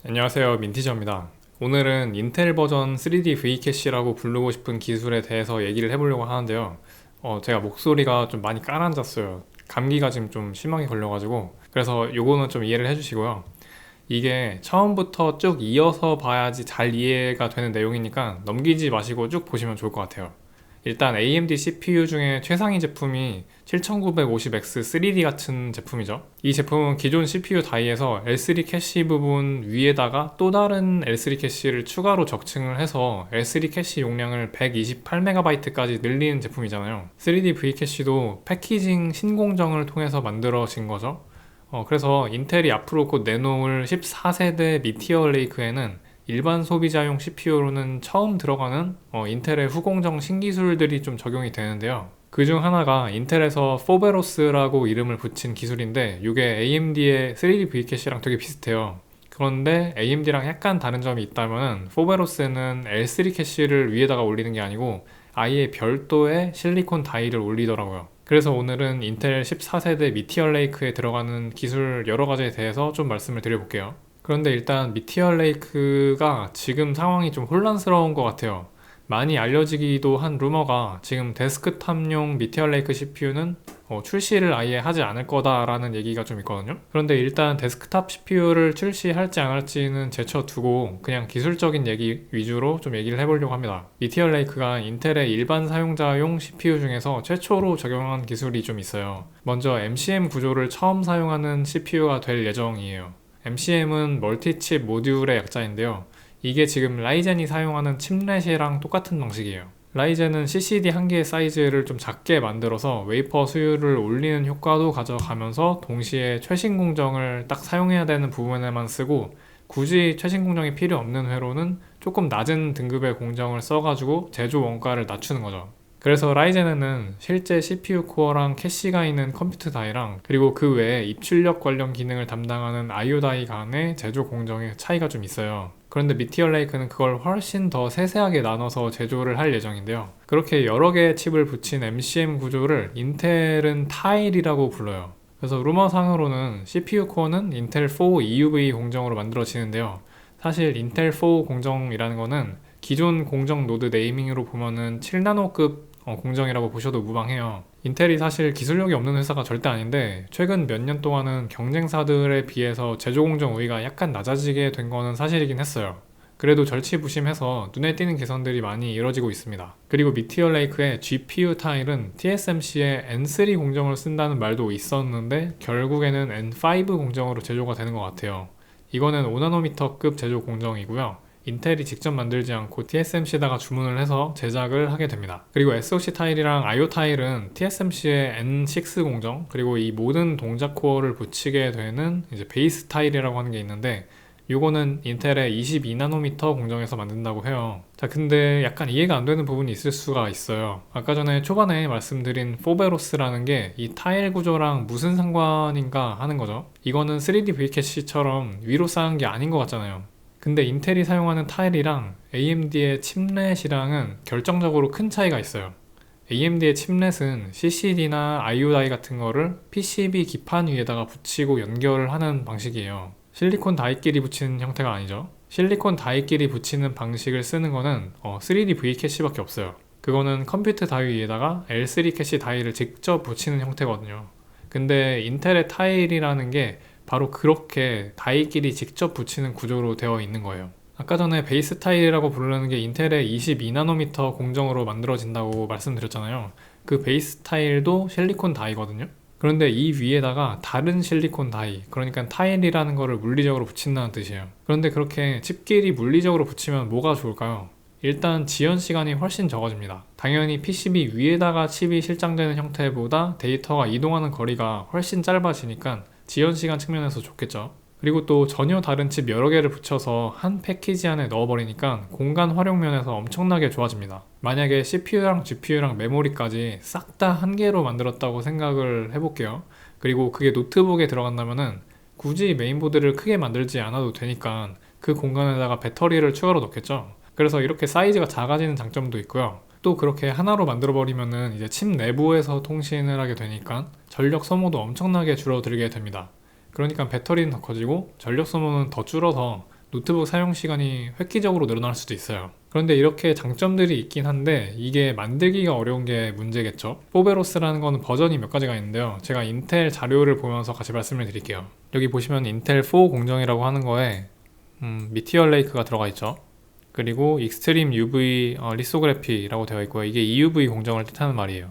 안녕하세요, 민티저입니다. 오늘은 인텔 버전 3D V캐시라고 부르고 싶은 기술에 대해서 얘기를 해보려고 하는데요. 제가 목소리가 좀 많이 가라앉았어요. 감기가 지금 좀 심하게 걸려가지고. 그래서 요거는 좀 이해를 해주시고요. 이게 처음부터 쭉 이어서 봐야지 잘 이해가 되는 내용이니까 넘기지 마시고 쭉 보시면 좋을 것 같아요. 일단 AMD CPU 중에 최상위 제품이 7950X 3D 같은 제품이죠. 이 제품은 기존 CPU 다이에서 L3 캐시 부분 위에다가 또 다른 L3 캐시를 추가로 적층을 해서 L3 캐시 용량을 128MB까지 늘리는 제품이잖아요. 3D V 캐시도 패키징 신공정을 통해서 만들어진 거죠. 그래서 인텔이 앞으로 곧 내놓을 14세대 미티어 레이크에는 일반 소비자용 CPU로는 처음 들어가는 인텔의 후공정 신기술들이 좀 적용이 되는데요. 그 중 하나가 인텔에서 포베로스라고 이름을 붙인 기술인데 이게 AMD의 3D V캐시랑 되게 비슷해요. 그런데 AMD랑 약간 다른 점이 있다면 포베로스는 L3 캐시를 위에다가 올리는 게 아니고 아예 별도의 실리콘 다이를 올리더라고요. 그래서 오늘은 인텔 14세대 미티어 레이크에 들어가는 기술 여러 가지에 대해서 좀 말씀을 드려볼게요. 그런데 일단 미티어 레이크가 지금 상황이 좀 혼란스러운 것 같아요. 많이 알려지기도 한 루머가 지금 데스크탑용 미티어 레이크 CPU는 출시를 아예 하지 않을 거다라는 얘기가 좀 있거든요. 그런데 일단 데스크탑 CPU를 출시할지 안 할지는 제쳐두고 그냥 기술적인 얘기 위주로 좀 얘기를 해보려고 합니다. 미티어 레이크가 인텔의 일반 사용자용 CPU 중에서 최초로 적용한 기술이 좀 있어요. 먼저 MCM 구조를 처음 사용하는 CPU가 될 예정이에요. MCM은 멀티칩 모듈의 약자인데요. 이게 지금 라이젠이 사용하는 칩렛이랑 똑같은 방식이에요. 라이젠은 CCD 한 개의 사이즈를 좀 작게 만들어서 웨이퍼 수율을 올리는 효과도 가져가면서 동시에 최신 공정을 딱 사용해야 되는 부분에만 쓰고 굳이 최신 공정이 필요 없는 회로는 조금 낮은 등급의 공정을 써가지고 제조 원가를 낮추는 거죠. 그래서 라이젠에는 실제 CPU 코어랑 캐시가 있는 컴퓨터 다이랑 그리고 그 외에 입출력 관련 기능을 담당하는 IO 다이 간의 제조 공정의 차이가 좀 있어요. 그런데 미티어 레이크는 그걸 훨씬 더 세세하게 나눠서 제조를 할 예정인데요. 그렇게 여러 개의 칩을 붙인 MCM 구조를 인텔은 타일이라고 불러요. 그래서 루머상으로는 CPU 코어는 인텔 4 EUV 공정으로 만들어지는데요. 사실 인텔 4 공정이라는 거는 기존 공정 노드 네이밍으로 보면은 7나노급 공정이라고 보셔도 무방해요. 인텔이 사실 기술력이 없는 회사가 절대 아닌데 최근 몇 년 동안은 경쟁사들에 비해서 제조 공정 우위가 약간 낮아지게 된 거는 사실이긴 했어요. 그래도 절치부심해서 눈에 띄는 개선들이 많이 이뤄지고 있습니다. 그리고 미티어 레이크의 GPU 타일은 TSMC의 N3 공정을 쓴다는 말도 있었는데 결국에는 N5 공정으로 제조가 되는 것 같아요. 이거는 5나노미터급 제조 공정이고요. 인텔이 직접 만들지 않고 TSMC에다가 주문을 해서 제작을 하게 됩니다. 그리고 SoC 타일이랑 IO 타일은 TSMC의 N6 공정 그리고 이 모든 동작 코어를 붙이게 되는 이제 베이스 타일이라고 하는 게 있는데 요거는 인텔의 22나노미터 공정에서 만든다고 해요. 자, 근데 약간 이해가 안 되는 부분이 있을 수가 있어요. 아까 전에 초반에 말씀드린 포베로스라는 게 이 타일 구조랑 무슨 상관인가 하는 거죠. 이거는 3D V캐시처럼 위로 쌓은 게 아닌 것 같잖아요. 근데 인텔이 사용하는 타일이랑 AMD의 칩렛이랑은 결정적으로 큰 차이가 있어요. AMD의 칩렛은 CCD나 IO 다이 같은 거를 PCB 기판 위에다가 붙이고 연결을 하는 방식이에요. 실리콘 다이끼리 붙이는 형태가 아니죠. 실리콘 다이끼리 붙이는 방식을 쓰는 거는 3D V 캐시밖에 없어요. 그거는 컴퓨터 다이 위에다가 L3 캐시 다이를 직접 붙이는 형태거든요. 근데 인텔의 타일이라는 게 바로 그렇게 다이끼리 직접 붙이는 구조로 되어 있는 거예요. 아까 전에 베이스 타일이라고 부르는 게 인텔의 22나노미터 공정으로 만들어진다고 말씀드렸잖아요. 그 베이스 타일도 실리콘 다이거든요. 그런데 이 위에다가 다른 실리콘 다이, 그러니까 타일이라는 거를 물리적으로 붙인다는 뜻이에요. 그런데 그렇게 칩끼리 물리적으로 붙이면 뭐가 좋을까요? 일단 지연 시간이 훨씬 적어집니다. 당연히 PCB 위에다가 칩이 실장되는 형태보다 데이터가 이동하는 거리가 훨씬 짧아지니까 지연 시간 측면에서 좋겠죠. 그리고 또 전혀 다른 칩 여러 개를 붙여서 한 패키지 안에 넣어버리니까 공간 활용 면에서 엄청나게 좋아집니다. 만약에 CPU랑 GPU랑 메모리까지 싹 다 한 개로 만들었다고 생각을 해볼게요. 그리고 그게 노트북에 들어간다면은 굳이 메인보드를 크게 만들지 않아도 되니까 그 공간에다가 배터리를 추가로 넣겠죠. 그래서 이렇게 사이즈가 작아지는 장점도 있고요. 또 그렇게 하나로 만들어버리면은 이제 칩 내부에서 통신을 하게 되니까 전력 소모도 엄청나게 줄어들게 됩니다. 그러니까 배터리는 더 커지고 전력 소모는 더 줄어서 노트북 사용 시간이 획기적으로 늘어날 수도 있어요. 그런데 이렇게 장점들이 있긴 한데 이게 만들기가 어려운 게 문제겠죠. 포베로스라는 거는 버전이 몇 가지가 있는데요. 제가 인텔 자료를 보면서 같이 말씀을 드릴게요. 여기 보시면 인텔 4 공정이라고 하는 거에 미티어 레이크가 들어가 있죠. 그리고 익스트림 UV 리소그래피라고 되어 있고요. 이게 EUV 공정을 뜻하는 말이에요.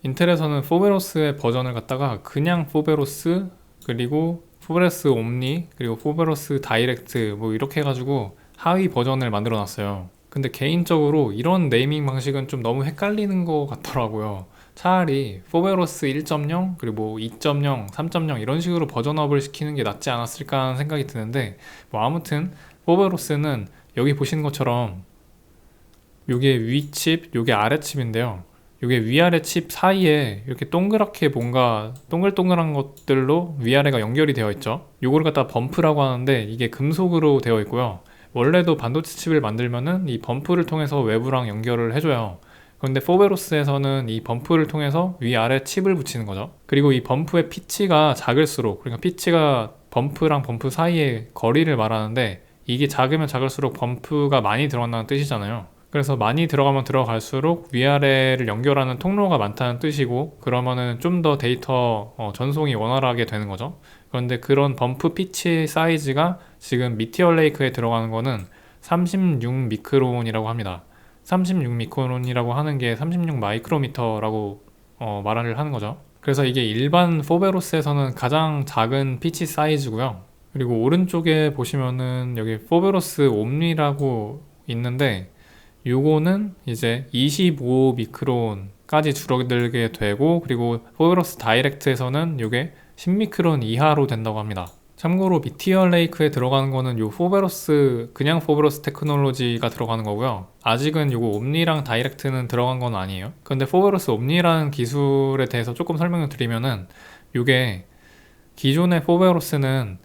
인텔에서는 포베로스의 버전을 갖다가 그냥 포베로스, 그리고 포베로스 옴니, 그리고 포베로스 다이렉트 뭐 이렇게 해가지고 하위 버전을 만들어 놨어요. 근데 개인적으로 이런 네이밍 방식은 좀 너무 헷갈리는 것 같더라고요. 차라리 포베로스 1.0 그리고 2.0, 3.0 이런 식으로 버전업을 시키는 게 낫지 않았을까 하는 생각이 드는데, 뭐 아무튼 포베로스는 여기 보시는 것처럼 요게 위 칩, 요게 아래 칩인데요. 요게 위아래 칩 사이에 이렇게 동그랗게 뭔가 동글동글한 것들로 위아래가 연결이 되어 있죠. 요거를 갖다 범프라고 하는데 이게 금속으로 되어 있고요. 원래도 반도체 칩을 만들면은 이 범프를 통해서 외부랑 연결을 해줘요. 그런데 포베로스에서는 이 범프를 통해서 위아래 칩을 붙이는 거죠. 그리고 이 범프의 피치가 작을수록, 그러니까 피치가 범프랑 범프 사이의 거리를 말하는데 이게 작으면 작을수록 범프가 많이 들어간다는 뜻이잖아요. 그래서 많이 들어가면 들어갈수록 위아래를 연결하는 통로가 많다는 뜻이고, 그러면은 좀 더 데이터 전송이 원활하게 되는 거죠. 그런데 그런 범프 피치 사이즈가 지금 미티어 레이크에 들어가는 거는 36 미크론이라고 합니다. 36 미크론이라고 하는 게 36 마이크로미터라고 말을 하는 거죠. 그래서 이게 일반 포베로스에서는 가장 작은 피치 사이즈고요. 그리고 오른쪽에 보시면은 여기 포베로스 옴니라고 있는데 요거는 이제 25 미크론까지 줄어들게 되고, 그리고 포베로스 다이렉트에서는 요게 10 미크론 이하로 된다고 합니다. 참고로 미티어 레이크에 들어가는 거는 요 포베로스, 그냥 포베로스 테크놀로지가 들어가는 거고요. 아직은 요거 옴니랑 다이렉트는 들어간 건 아니에요. 근데 포베로스 옴니라는 기술에 대해서 조금 설명을 드리면은, 요게 기존의 포베로스는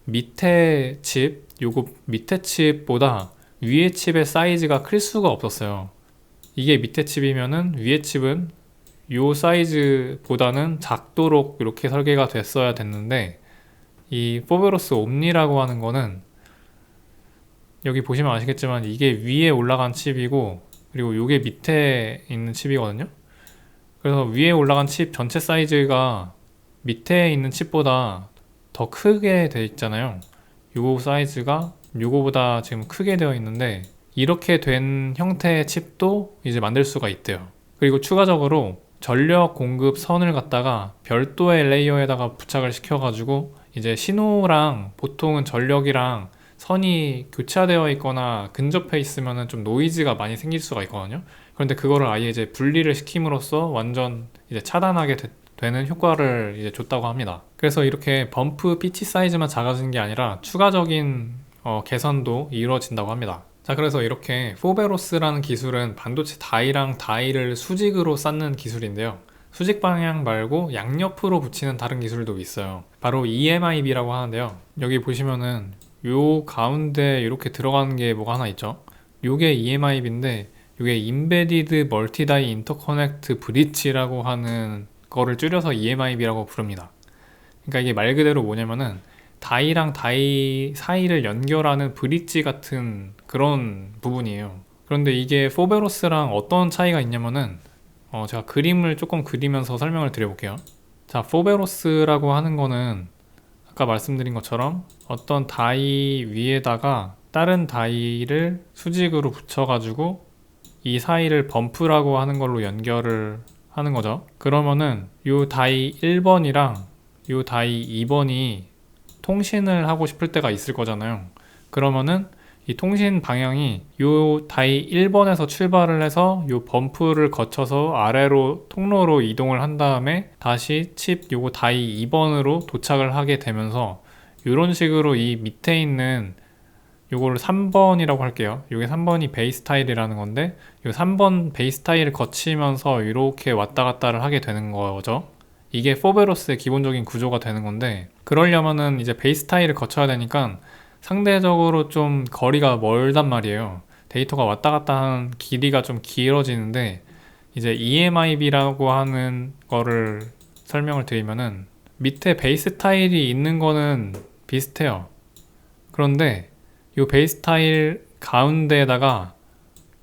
밑에 칩, 요거 밑에 칩보다 위에 칩의 사이즈가 클 수가 없었어요. 이게 밑에 칩이면은 위에 칩은 요 사이즈보다는 작도록 이렇게 설계가 됐어야 됐는데, 이 포베로스 옴니라고 하는 거는 여기 보시면 아시겠지만 이게 위에 올라간 칩이고, 그리고 요게 밑에 있는 칩이거든요. 그래서 위에 올라간 칩 전체 사이즈가 밑에 있는 칩보다 더 크게 돼 있잖아요. 요 사이즈가 요거보다 지금 크게 되어 있는데, 이렇게 된 형태의 칩도 이제 만들 수가 있대요. 그리고 추가적으로 전력 공급 선을 갖다가 별도의 레이어에다가 부착을 시켜가지고 이제 신호랑, 보통은 전력이랑 선이 교차되어 있거나 근접해 있으면 좀 노이즈가 많이 생길 수가 있거든요. 그런데 그거를 아예 이제 분리를 시킴으로써 완전 이제 차단하게 되는 효과를 이제 줬다고 합니다. 그래서 이렇게 범프 피치 사이즈만 작아지는 게 아니라 추가적인 개선도 이루어진다고 합니다. 자, 그래서 이렇게 포베로스라는 기술은 반도체 다이랑 다이를 수직으로 쌓는 기술인데요. 수직 방향 말고 양옆으로 붙이는 다른 기술도 있어요. 바로 EMIB라고 하는데요. 여기 보시면은 요 가운데 이렇게 들어가는 게 뭐가 하나 있죠. 요게 EMIB인데 요게 Embedded Multi-Die Interconnect Bridge라고 하는 거를 줄여서 EMIB라고 부릅니다. 그러니까 이게 말 그대로 뭐냐면은 다이랑 다이 사이를 연결하는 브릿지 같은 그런 부분이에요. 그런데 이게 포베로스랑 어떤 차이가 있냐면은 제가 그림을 조금 그리면서 설명을 드려볼게요. 자, 포베로스라고 하는 거는 아까 말씀드린 것처럼 어떤 다이 위에다가 다른 다이를 수직으로 붙여가지고 이 사이를 범프라고 하는 걸로 연결을 하는 거죠. 그러면은 요 다이 1번이랑 요 다이 2번이 통신을 하고 싶을 때가 있을 거잖아요. 그러면은 이 통신 방향이 요 다이 1번에서 출발을 해서 요 범프를 거쳐서 아래로 통로로 이동을 한 다음에 다시 칩 요거 다이 2번으로 도착을 하게 되면서, 이런 식으로 이 밑에 있는 요거를 3번이라고 할게요. 요게 3번이 베이스 타일이라는 건데, 요 3번 베이스 타일을 거치면서 이렇게 왔다 갔다를 하게 되는 거죠. 이게 포베로스의 기본적인 구조가 되는 건데, 그러려면은 이제 베이스 타일을 거쳐야 되니까 상대적으로 좀 거리가 멀단 말이에요. 데이터가 왔다 갔다 하는 길이가 좀 길어지는데, 이제 EMIB라고 하는 거를 설명을 드리면은 밑에 베이스 타일이 있는 거는 비슷해요. 그런데 이 베이스 타일 가운데에다가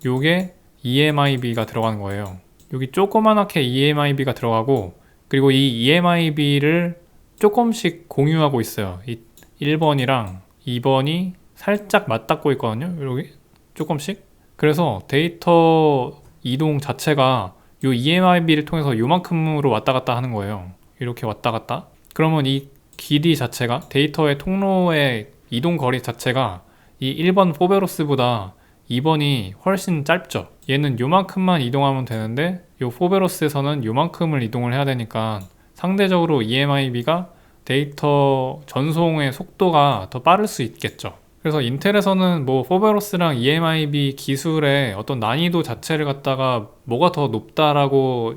요게 EMIB가 들어가는 거예요. 여기 조그만하게 EMIB가 들어가고, 그리고 이 EMIB를 조금씩 공유하고 있어요. 이 1번이랑 2번이 살짝 맞닿고 있거든요. 여기 조금씩. 그래서 데이터 이동 자체가 요 EMIB를 통해서 요만큼으로 왔다 갔다 하는 거예요. 이렇게 왔다 갔다. 그러면 이 길이 자체가, 데이터의 통로의 이동 거리 자체가 이 1번 포베로스보다 2번이 훨씬 짧죠. 얘는 요만큼만 이동하면 되는데 요 포베로스에서는 요만큼을 이동을 해야 되니까 상대적으로 EMIB가 데이터 전송의 속도가 더 빠를 수 있겠죠. 그래서 인텔에서는 뭐 포베로스랑 EMIB 기술의 어떤 난이도 자체를 갖다가 뭐가 더 높다라고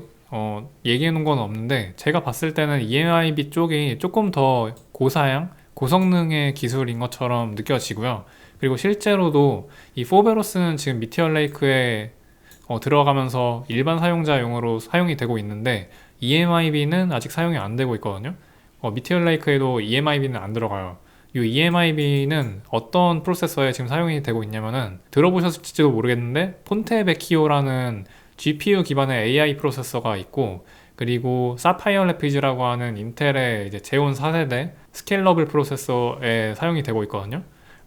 얘기해 놓은 건 없는데, 제가 봤을 때는 EMIB 쪽이 조금 더 고사양, 고성능의 기술인 것처럼 느껴지고요. 그리고 실제로도 이 포베로스는 지금 미티어 레이크에 들어가면서 일반 사용자용으로 사용이 되고 있는데, EMIB는 아직 사용이 안 되고 있거든요. 미티어 레이크에도 EMIB는 안 들어가요. 이 EMIB는 어떤 프로세서에 지금 사용이 되고 있냐면은, 들어보셨을지도 모르겠는데 폰테 베키오라는 GPU 기반의 AI 프로세서가 있고, 그리고 사파이어 래피즈라고 하는 인텔의 이제 제온 4세대 스케일러블 프로세서에 사용이 되고 있거든요.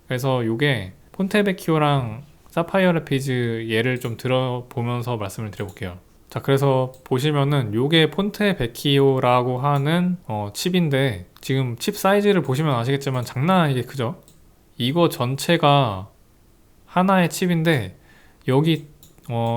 그래서 이게 폰테 베키오랑 사파이어 래피즈 예를 좀 들어보면서 말씀을 드려볼게요. 자, 그래서 보시면은 요게 폰테 베키오라고 하는 칩인데, 지금 칩 사이즈를 보시면 아시겠지만 장난 아니게 크죠? 이거 전체가 하나의 칩인데, 여기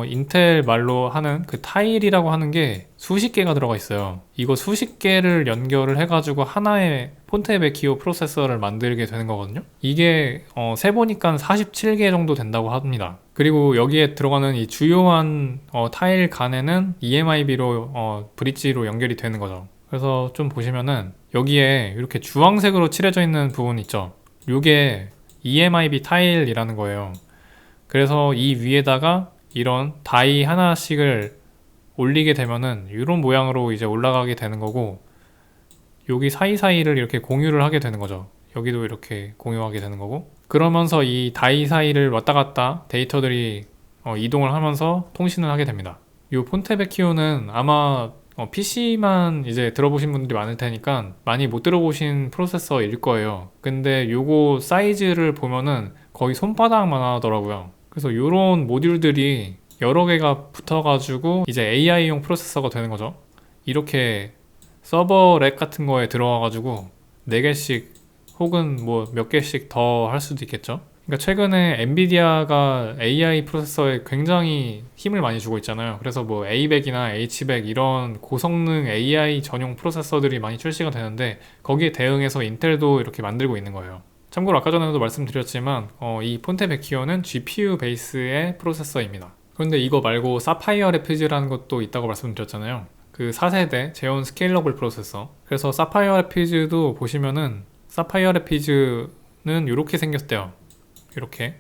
인텔 말로 하는 그 타일이라고 하는 게 수십 개가 들어가 있어요. 이거 수십 개를 연결을 해가지고 하나의 폰테 베키오 프로세서를 만들게 되는 거거든요. 이게 세보니까 47개 정도 된다고 합니다. 그리고 여기에 들어가는 이 주요한 타일 간에는 EMIB로 브릿지로 연결이 되는 거죠. 그래서 좀 보시면은 여기에 이렇게 주황색으로 칠해져 있는 부분 있죠. 이게 EMIB 타일이라는 거예요. 그래서 이 위에다가 이런 다이 하나씩을 올리게 되면은 이런 모양으로 이제 올라가게 되는 거고, 여기 사이사이를 이렇게 공유를 하게 되는 거죠. 여기도 이렇게 공유하게 되는 거고, 그러면서 이 다이 사이를 왔다 갔다 데이터들이 이동을 하면서 통신을 하게 됩니다. 이 폰테베키오는 아마 PC만 이제 들어보신 분들이 많을 테니까 많이 못 들어보신 프로세서일 거예요. 근데 요거 사이즈를 보면은 거의 손바닥만 하더라고요. 그래서 이런 모듈들이 여러 개가 붙어가지고 이제 AI용 프로세서가 되는 거죠. 이렇게 서버 렉 같은 거에 들어가가지고 4개씩 혹은 뭐 몇 개씩 더 할 수도 있겠죠. 그러니까 최근에 엔비디아가 AI 프로세서에 굉장히 힘을 많이 주고 있잖아요. 그래서 뭐 A100이나 H100 이런 고성능 AI 전용 프로세서들이 많이 출시가 되는데, 거기에 대응해서 인텔도 이렇게 만들고 있는 거예요. 참고로 아까 전에도 말씀드렸지만 이 폰테 베키오는 GPU 베이스의 프로세서입니다. 그런데 이거 말고 사파이어 래피즈라는 것도 있다고 말씀드렸잖아요. 그 4세대 제온 스케일러블 프로세서. 그래서 사파이어 래피즈도 보시면은, 사파이어 래피즈는 이렇게 생겼대요. 이렇게.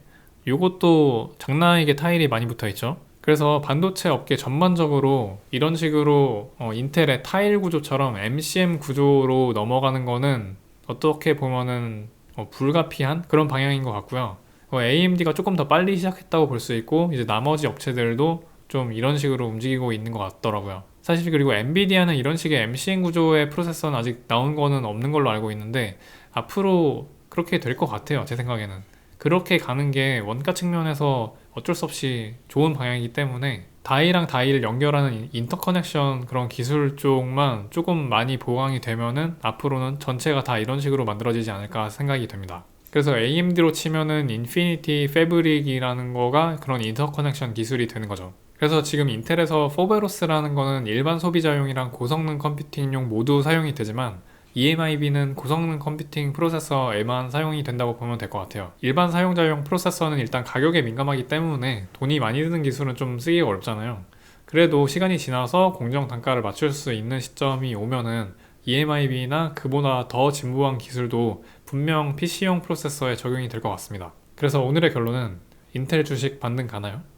이것도 장난 아니게 타일이 많이 붙어 있죠. 그래서 반도체 업계 전반적으로 이런 식으로 인텔의 타일 구조처럼 MCM 구조로 넘어가는 거는 어떻게 보면은 불가피한 그런 방향인 것 같고요. AMD가 조금 더 빨리 시작했다고 볼 수 있고, 이제 나머지 업체들도 좀 이런 식으로 움직이고 있는 것 같더라고요. 사실 그리고 엔비디아는 이런 식의 MCM 구조의 프로세서는 아직 나온 거는 없는 걸로 알고 있는데, 앞으로 그렇게 될 것 같아요. 제 생각에는 그렇게 가는 게 원가 측면에서 어쩔 수 없이 좋은 방향이기 때문에, 다이랑 다이를 연결하는 인터커넥션 그런 기술 쪽만 조금 많이 보강이 되면은 앞으로는 전체가 다 이런 식으로 만들어지지 않을까 생각이 됩니다. 그래서 AMD로 치면은 인피니티 패브릭이라는 거가 그런 인터커넥션 기술이 되는 거죠. 그래서 지금 인텔에서 포베로스라는 거는 일반 소비자용이랑 고성능 컴퓨팅용 모두 사용이 되지만, EMIB는 고성능 컴퓨팅 프로세서에만 사용이 된다고 보면 될 것 같아요. 일반 사용자용 프로세서는 일단 가격에 민감하기 때문에 돈이 많이 드는 기술은 좀 쓰기가 어렵잖아요. 그래도 시간이 지나서 공정 단가를 맞출 수 있는 시점이 오면은 EMIB나 그보다 더 진보한 기술도 분명 PC용 프로세서에 적용이 될 것 같습니다. 그래서 오늘의 결론은 인텔 주식 반등 가나요?